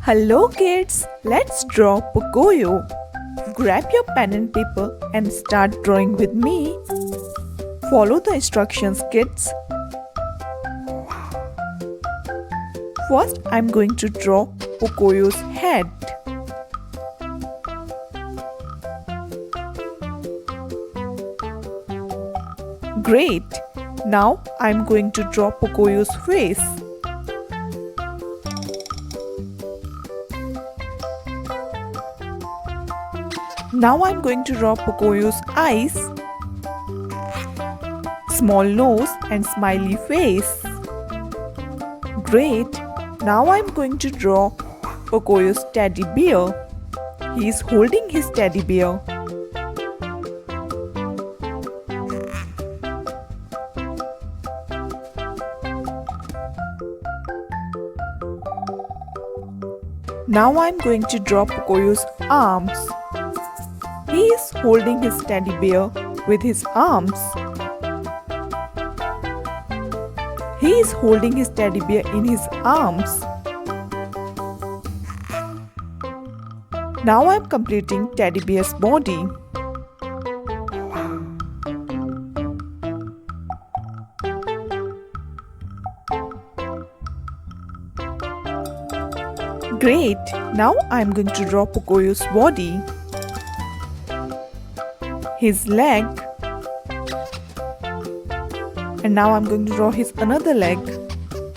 Hello kids, let's draw pocoyo. Grab your pen and paper and start drawing with me. Follow the instructions kids. First I'm going to draw pocoyo's head. Great! Now I'm going to draw pocoyo's face. Now I'm going to draw pocoyo's eyes, small nose and smiley face. Great! Now I'm going to draw pocoyo's teddy bear. He is holding his teddy bear. Now I'm going to draw pocoyo's arms. He is holding his teddy bear with his arms. He is holding his teddy bear in his arms. Now I am completing teddy bear's body. Great! Now I am going to draw pocoyo's body. His leg, and now I'm going to draw his another leg.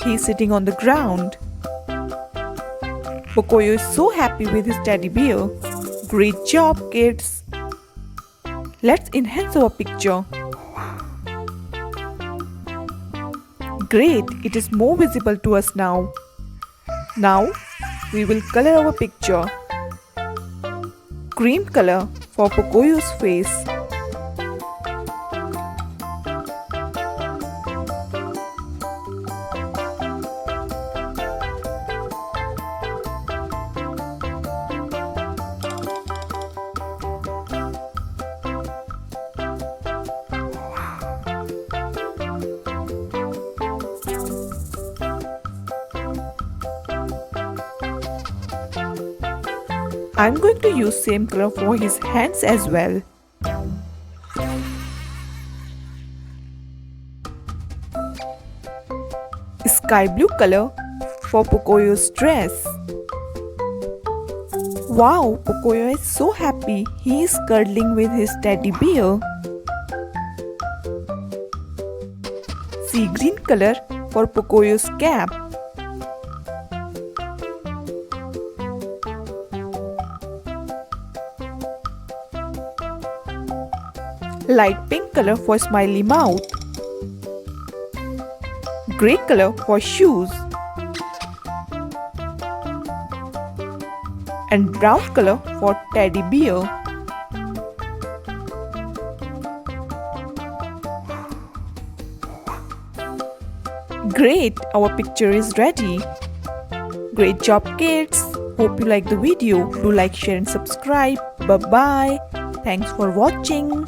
He is sitting on the ground. Pocoyo is so happy with his teddy bear. Great job kids! Let's enhance our picture. Great! It is more visible to us now. Now we will color our picture. Cream color for pocoyo's face. I'm going to use same color for his hands as well. Sky blue color for pocoyo's dress. Wow, pocoyo is so happy. He is cuddling with his teddy bear. Sea green color for pocoyo's cap. Light pink color for smiley mouth. Grey color for shoes. And brown color for teddy bear. Great! Our picture is ready. Great job kids! Hope you like the video. Do like, share and subscribe. Bye bye. Thanks for watching.